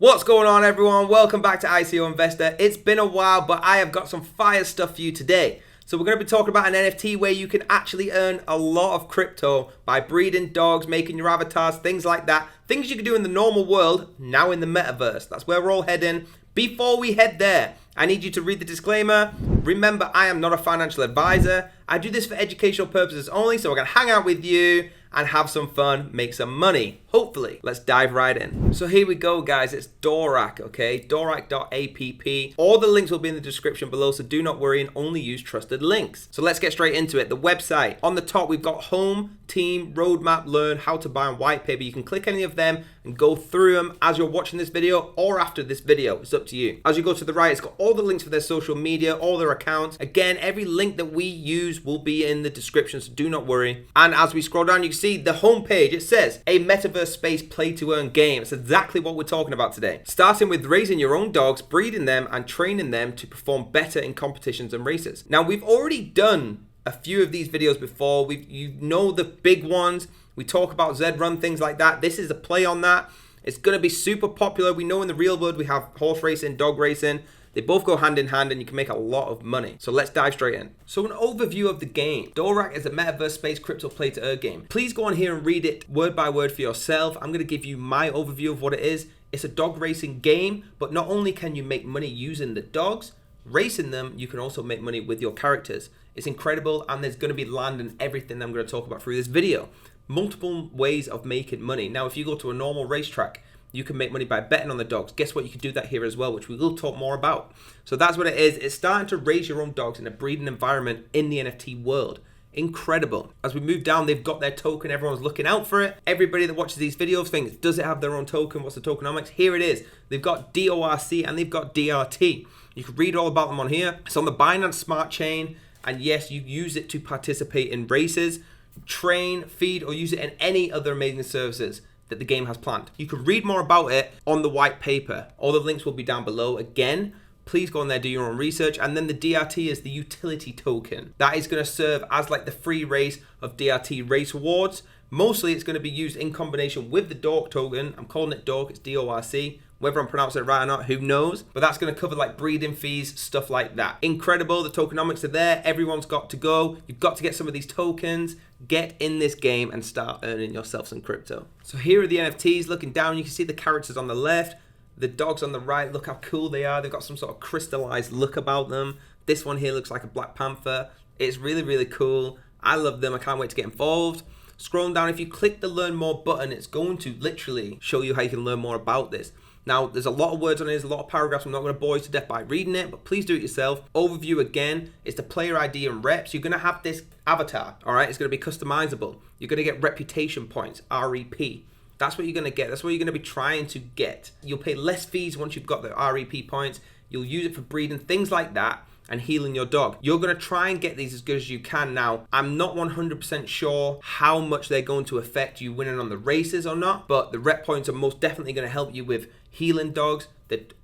What's going on, everyone? Welcome back to ICO Investor. It's been a while, but I have got some fire stuff for you today. So we're going to be talking about an NFT where you can actually earn a lot of crypto by breeding dogs, making your avatars, things like that. Things you can do in the normal world, now in the metaverse. That's where we're all heading. Before we head there, I need you to read the disclaimer. Remember, I am not a financial advisor. I do this for educational purposes only, so we're going to hang out with you and have some fun, make some money, hopefully. Let's dive right in. So here we go, guys. It's Dorac, okay? Dorac.app. All the links will be in the description below, so do not worry and only use trusted links. So let's get straight into it. The website. On the top, we've got home, team, roadmap, learn, how to buy, and white paper. You can click any of them and go through them as you're watching this video or after this video. It's up to you. As you go to the right, it's got all the links for their social media, all their accounts. Again, every link that we use will be in the description, so do not worry. And as we scroll down, you can see the homepage. It says a metaverse space play to earn game. It's exactly what we're talking about today. Starting with raising your own dogs, breeding them, and training them to perform better in competitions and races. Now, we've already done a few of these videos before. You know the big ones. We talk about Zed Run, things like that. This is a play on that. It's going to be super popular. We know in the real world we have horse racing, dog racing. They both go hand in hand and you can make a lot of money. So let's dive straight in. So an overview of the game. Dorac is a metaverse space crypto play to earn game. Please go on here and read it word by word for yourself. I'm going to give you my overview of what it is. It's a dog racing game, but not only can you make money using the dogs, racing them, you can also make money with your characters. It's incredible, and there's going to be land and everything that I'm going to talk about through this video. Multiple ways of making money. Now, if you go to a normal racetrack, you can make money by betting on the dogs. Guess what? You can do that here as well, which we will talk more about. So that's what it is. It's starting to raise your own dogs in a breeding environment in the NFT world. Incredible. As we move down, they've got their token. Everyone's looking out for it. Everybody that watches these videos thinks, does it have their own token? What's the tokenomics? Here it is. They've got DORC and they've got DRT. You can read all about them on here. It's on the Binance Smart Chain. And yes, you use it to participate in races, train, feed, or use it in any other amazing services that the game has planned. You can read more about it on the white paper. All the links will be down below. Again, please go on there, do your own research. And then the DRT is the utility token. That is going to serve as like the free race of DRT race awards. Mostly it's going to be used in combination with the DORC token. I'm calling it DORC, it's DORC. Whether I'm pronouncing it right or not, who knows? But that's going to cover like breeding fees, stuff like that. Incredible, the tokenomics are there. Everyone's got to go. You've got to get some of these tokens, get in this game and start earning yourself some crypto. So here are the NFTs. Looking down, you can see the characters on the left, the dogs on the right. Look how cool they are. They've got some sort of crystallized look about them. This one here looks like a Black Panther. It's really, really cool. I love them. I can't wait to get involved. Scrolling down, if you click the learn more button, it's going to literally show you how you can learn more about this. Now, there's a lot of words on it, there's a lot of paragraphs. I'm not going to bore you to death by reading it, but please do it yourself. Overview again, it's the player ID and reps. You're going to have this avatar, all right? It's going to be customizable. You're going to get reputation points, REP. That's what you're going to get. That's what you're going to be trying to get. You'll pay less fees once you've got the REP points. You'll use it for breeding, things like that, and healing your dog. You're going to try and get these as good as you can. Now, I'm not 100% sure how much they're going to affect you winning on the races or not, but the rep points are most definitely going to help you with healing dogs,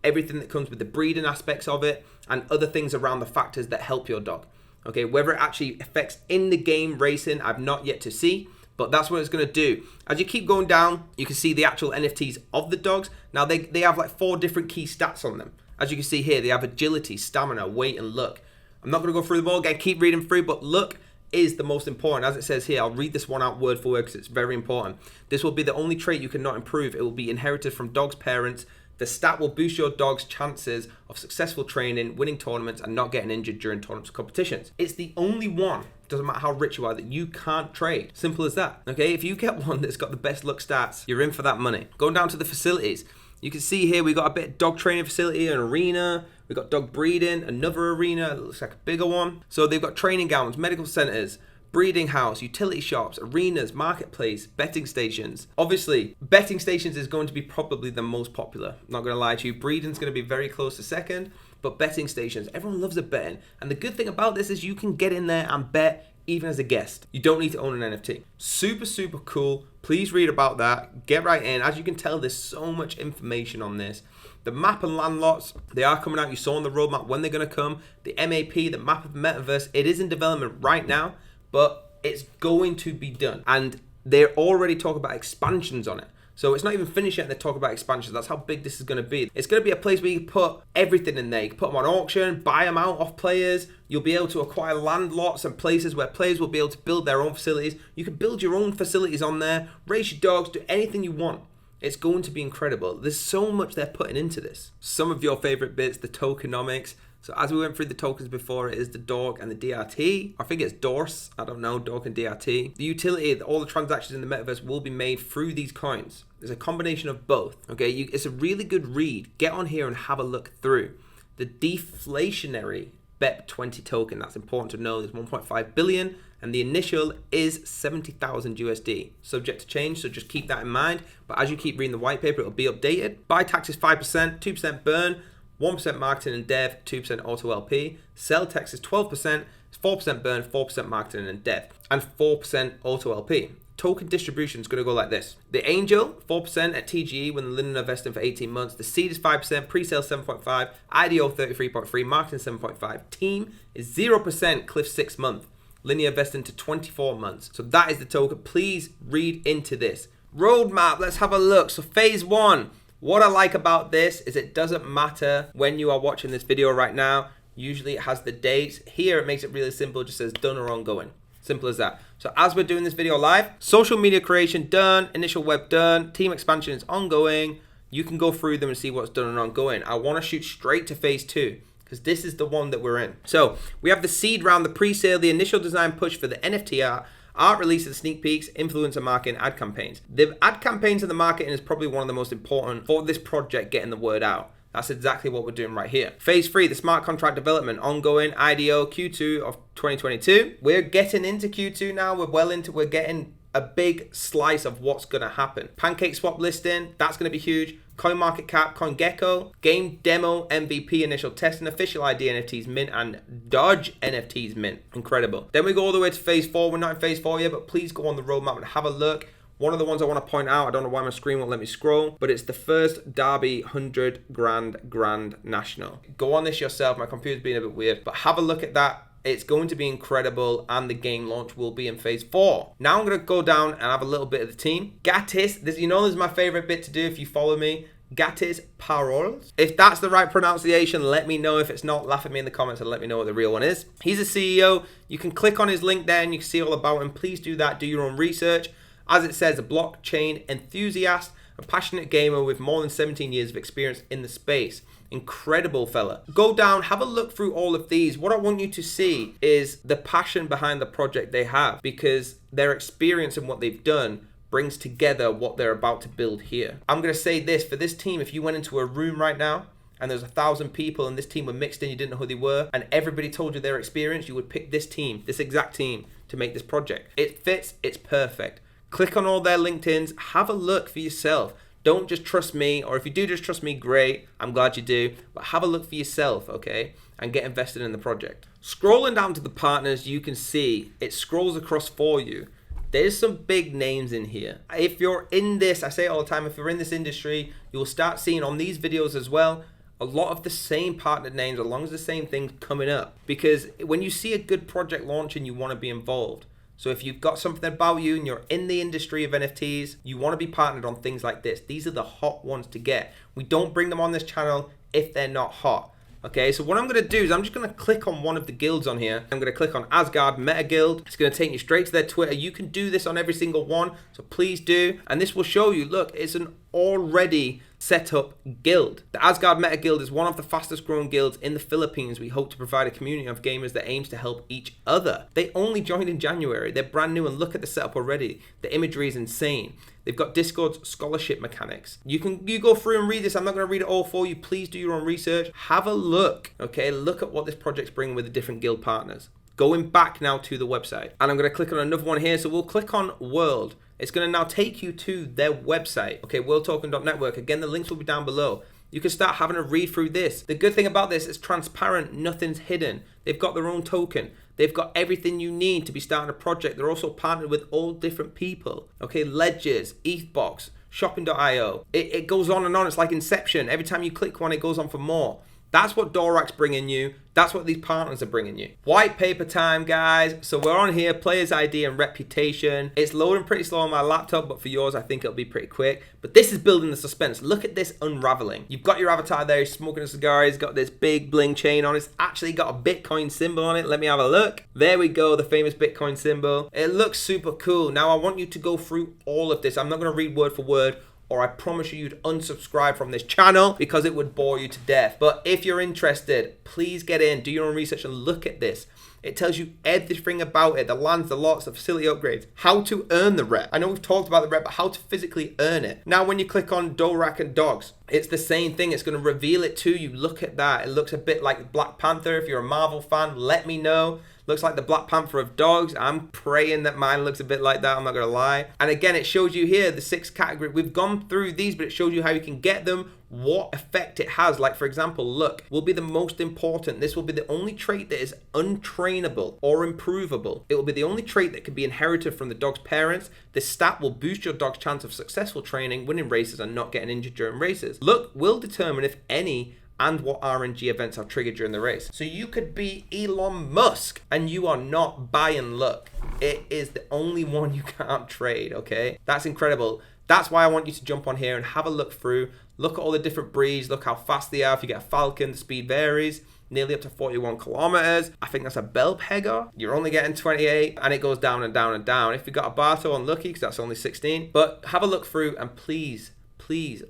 everything that comes with the breeding aspects of it, and other things around the factors that help your dog. Okay, whether it actually affects in the game racing, I've not yet to see, but that's what it's going to do. As you keep going down, you can see the actual NFTs of the dogs. Now, they have like 4 different key stats on them. As you can see here, they have agility, stamina, weight, and luck. I'm not going to go through them all again, keep reading through, but luck is the most important. As it says here, I'll read this one out word for word because it's very important. This will be the only trait you cannot improve. It will be inherited from dog's parents. The stat will boost your dog's chances of successful training, winning tournaments, and not getting injured during tournaments and competitions. It's the only one, doesn't matter how rich you are, that you can't trade. Simple as that. Okay, if you get one that's got the best luck stats, you're in for that money. Going down to the facilities. You can see here we got a bit of dog training facility, an arena. We've got dog breeding, another arena. It looks like a bigger one. So they've got training grounds, medical centers, breeding house, utility shops, arenas, marketplace, betting stations. Obviously, betting stations is going to be probably the most popular. I'm not going to lie to you. Breeding's going to be very close to second, but betting stations, everyone loves a betting. And the good thing about this is you can get in there and bet even as a guest. You don't need to own an NFT. Super, super cool. Please read about that. Get right in. As you can tell, there's so much information on this. The map and land lots, they are coming out. You saw on the roadmap when they're going to come. The MAP, the map of the metaverse, it is in development right now, but it's going to be done. And they're already talking about expansions on it. So it's not even finished yet and they talk about expansions. That's how big this is going to be. It's going to be a place where you can put everything in there. You can put them on auction, buy them out off players. You'll be able to acquire land lots and places where players will be able to build their own facilities. You can build your own facilities on there, raise your dogs, do anything you want. It's going to be incredible. There's so much they're putting into this. Some of your favorite bits, the tokenomics. So as we went through the tokens before, it is the Dorac and the DRT. I think it's Dorse. I don't know, Dorac and DRT. The utility, all the transactions in the metaverse will be made through these coins. There's a combination of both. Okay, it's a really good read. Get on here and have a look through. The deflationary BEP20 token, that's important to know, there's 1.5 billion and the initial is 70,000 USD. Subject to change, so just keep that in mind. But as you keep reading the white paper, it'll be updated. Buy tax is 5%, 2% burn, 1% marketing and dev, 2% auto LP. Sell tax is 12%, 4% burn, 4% marketing and dev, and 4% auto LP. Token distribution is going to go like this. The Angel, 4% at TGE when the Linen are vesting for 18 months. The Seed is 5%, pre-sale 7.5, IDO 33.3, marketing 7.5. Team is 0%, Cliff 6 month. Linear vesting to 24 months. So that is the token. Please read into this. Roadmap, let's have a look. So phase 1. What I like about this is it doesn't matter when you are watching this video right now. Usually it has the dates. Here it makes it really simple. It just says done or ongoing. Simple as that. So as we're doing this video live, social media creation done, initial web done, team expansion is ongoing. You can go through them and see what's done and ongoing. I want to shoot straight to phase 2 because this is the one that we're in. So we have the seed round, the pre-sale, the initial design push for the NFT art release of sneak peeks, influencer marketing, ad campaigns. The ad campaigns and the marketing is probably one of the most important for this project, getting the word out. That's exactly what we're doing right here. Phase 3, the smart contract development, ongoing, IDO, Q2 of 2022. We're getting into Q2 now. We're getting a big slice of what's going to happen. Pancake swap listing, that's going to be huge. Coin market cap, CoinGecko, game demo, MVP, initial testing, official ID NFTs mint, and Dodge NFTs mint. Incredible. Then we go all the way to phase 4. We're not in phase 4 yet, but please go on the roadmap and have a look. One of the ones I want to point out, I don't know why my screen won't let me scroll, but it's the first Derby 100 Grand National. Go on this yourself. My computer's being a bit weird, but have a look at that. It's going to be incredible, and the game launch will be in phase 4. Now I'm going to go down and have a little bit of the team. Gatis, this is my favorite bit to do if you follow me. Gatis Paroles. If that's the right pronunciation, let me know. If it's not, laugh at me in the comments and let me know what the real one is. He's a CEO. You can click on his link there and you can see all about him. Please do that. Do your own research. As it says, a blockchain enthusiast, a passionate gamer with more than 17 years of experience in the space. Incredible fella. Go down, have a look through all of these. What I want you to see is the passion behind the project they have, because their experience and what they've done brings together what they're about to build here. I'm going to say this, for this team, if you went into a room right now and there's 1,000 people and this team were mixed in, you didn't know who they were, and everybody told you their experience, you would pick this team, this exact team, to make this project. It fits, it's perfect. Click on all their LinkedIns, have a look for yourself. Don't just trust me, or if you do just trust me, great, I'm glad you do, but have a look for yourself, okay? And get invested in the project. Scrolling down to the partners, you can see it scrolls across for you. There's some big names in here. If you're in this, I say it all the time, if you're in this industry, you will start seeing on these videos as well, a lot of the same partner names, along with the same things coming up. Because when you see a good project launching, you want to be involved. So if you've got something about you and you're in the industry of NFTs, you want to be partnered on things like this. These are the hot ones to get. We don't bring them on this channel if they're not hot. Okay, so what I'm going to do is I'm just going to click on one of the guilds on here. I'm going to click on Asgard Meta Guild. It's going to take you straight to their Twitter. You can do this on every single one, so please do. And this will show you, look, it's an already set up guild. The Asgard Meta Guild is one of the fastest growing guilds in the Philippines. We hope to provide a community of gamers that aims to help each other. They only joined in January. They're brand new, and look at the setup already. The imagery is insane. They've got Discord's scholarship mechanics. You go through and read this. I'm not going to read it all for you. Please do your own research. Have a look, okay? Look at what this project's bringing with the different guild partners. Going back now to the website. And I'm going to click on another one here. So we'll click on World. It's going to now take you to their website. Okay, worldtoken.network. Again, the links will be down below. You can start having a read through this. The good thing about this is transparent. Nothing's hidden. They've got their own token. They've got everything you need to be starting a project. They're also partnered with all different people. Okay, Ledgers, ETHBox, Shopping.io. It goes on and on. It's like Inception. Every time you click one, it goes on for more. That's what Dorac's bringing you. That's what these partners are bringing you. White paper time, guys. So we're on here, player's ID and reputation. It's loading pretty slow on my laptop, but for yours, I think it'll be pretty quick. But this is building the suspense. Look at this unraveling. You've got your avatar there, he's smoking a cigar, he's got this big bling chain on. It's actually got a Bitcoin symbol on it. Let me have a look. There we go, the famous Bitcoin symbol. It looks super cool. Now I want you to go through all of this. I'm not gonna read word for word, or I promise you'd unsubscribe from this channel because it would bore you to death. But if you're interested, please get in, do your own research and look at this. It tells you everything about it, the lands, the lots, the facility upgrades, how to earn the rep. I know we've talked about the rep, but how to physically earn it. Now, when you click on Dorac and dogs, it's the same thing. It's going to reveal it to you. Look at that. It looks a bit like Black Panther. If you're a Marvel fan, let me know. Looks like the Black Panther of dogs. I'm praying that mine looks a bit like that, I'm not gonna lie. And again, it shows you here the 6 categories. We've gone through these, but it shows you how you can get them, what effect it has. Like for example, look, will be the most important. This will be the only trait that is untrainable or improvable. It will be the only trait that can be inherited from the dog's parents. This stat will boost your dog's chance of successful training, winning races, and not getting injured during races. Look will determine if any and what RNG events are triggered during the race. So you could be Elon Musk and you are not buying luck. It is the only one you can't trade, okay? That's incredible. That's why I want you to jump on here and have a look through. Look at all the different breeds. Look how fast they are. If you get a falcon, the speed varies. Nearly up to 41 kilometers. I think that's a bell pegger. You're only getting 28 and it goes down and down and down. If you got a Barto, unlucky because that's only 16. But have a look through and please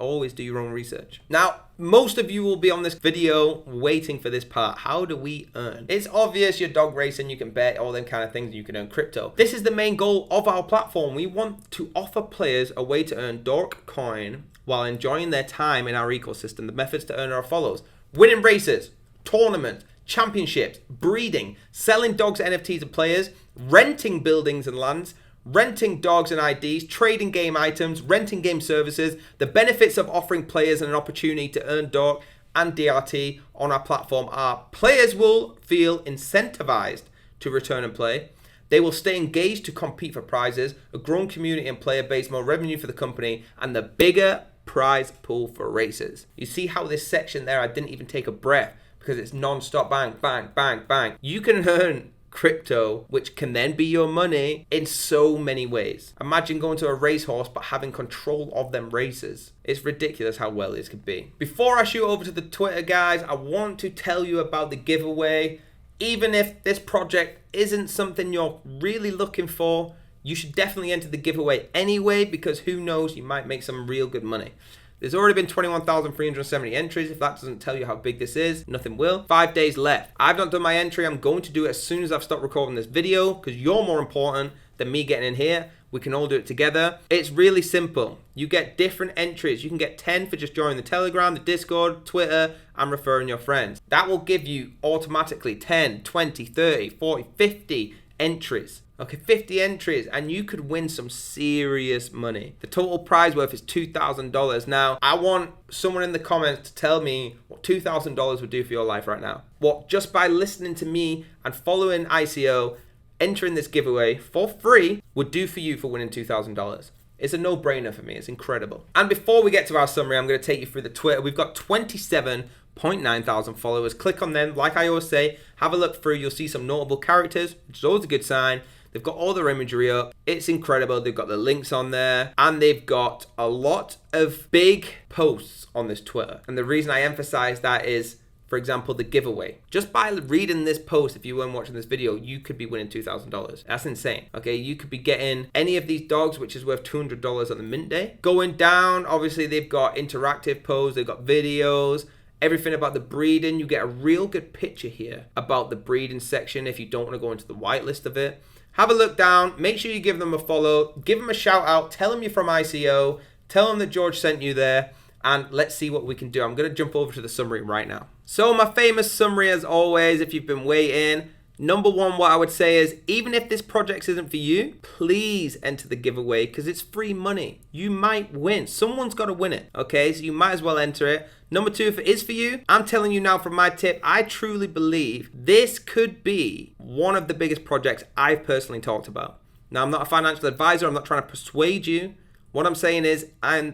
always do your own research. Now, most of you will be on this video waiting for this part. How do we earn? It's obvious you're dog racing, you can bet, all them kind of things, you can earn crypto. This is the main goal of our platform. We want to offer players a way to earn Dork coin while enjoying their time in our ecosystem. The methods to earn are as follows: winning races, tournaments, championships, breeding, selling dogs, NFTs to players, renting buildings and lands, renting dogs and IDs, trading game items, renting game services. The benefits of offering players an opportunity to earn Dork and DRT on our platform are: players will feel incentivized to return and play. They will stay engaged to compete for prizes, a growing community and player base, more revenue for the company, and the bigger prize pool for races. You see how this section there, I didn't even take a breath because it's non-stop, bang, bang, bang, bang. You can earn crypto, which can then be your money in so many ways. Imagine going to a racehorse but having control of them races. It's ridiculous how well this could be. Before I shoot over to the Twitter, guys, I want to tell you about the giveaway. Even if this project isn't something you're really looking for, you should definitely enter the giveaway anyway, because who knows, you might make some real good money. There's already been 21,370 entries. If that doesn't tell you how big this is, nothing will. 5 days left. I've not done my entry. I'm going to do it as soon as I've stopped recording this video, because you're more important than me getting in here. We can all do it together. It's really simple. You get different entries. You can get 10 for just joining the Telegram, the Discord, Twitter, and referring your friends. That will give you automatically 10, 20, 30, 40, 50 entries. Okay, 50 entries, and you could win some serious money. The total prize worth is $2,000. Now, I want someone in the comments to tell me what $2,000 would do for your life right now. What, just by listening to me and following ICO, entering this giveaway for free would do for you for winning $2,000. It's a no-brainer for me. It's incredible. And before we get to our summary, I'm going to take you through the Twitter. We've got 27.9 thousand followers. Click on them. Like I always say, have a look through. You'll see some notable characters, which is always a good sign. They've got all their imagery up. It's incredible. They've got the links on there. And they've got a lot of big posts on this Twitter. And the reason I emphasize that is, for example, the giveaway. Just by reading this post, if you weren't watching this video, you could be winning $2,000. That's insane. Okay, you could be getting any of these dogs, which is worth $200 on the mint day. Going down, obviously, they've got interactive posts. They've got videos. Everything about the breeding. You get a real good picture here about the breeding section if you don't want to go into the whitelist of it. Have a look down. Make sure you give them a follow. Give them a shout out. Tell them you're from ICO. Tell them that George sent you there. And let's see what we can do. I'm going to jump over to the summary right now. So my famous summary, as always, if you've been waiting. Number one, what I would say is, even if this project isn't for you, please enter the giveaway because it's free money. You might win. Someone's got to win it. Okay, so you might as well enter it. Number two, if it is for you, I'm telling you now from my tip, I truly believe this could be one of the biggest projects I've personally talked about. Now, I'm not a financial advisor. I'm not trying to persuade you. What I'm saying is,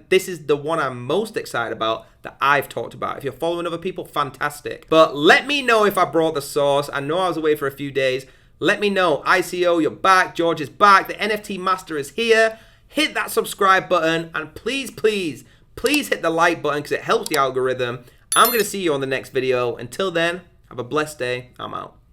this is the one I'm most excited about that I've talked about. If you're following other people, fantastic. But let me know if I brought the sauce. I know I was away for a few days. Let me know. ICO, you're back. George is back. The NFT Master is here. Hit that subscribe button. And please, please, please hit the like button because it helps the algorithm. I'm going to see you on the next video. Until then, have a blessed day. I'm out.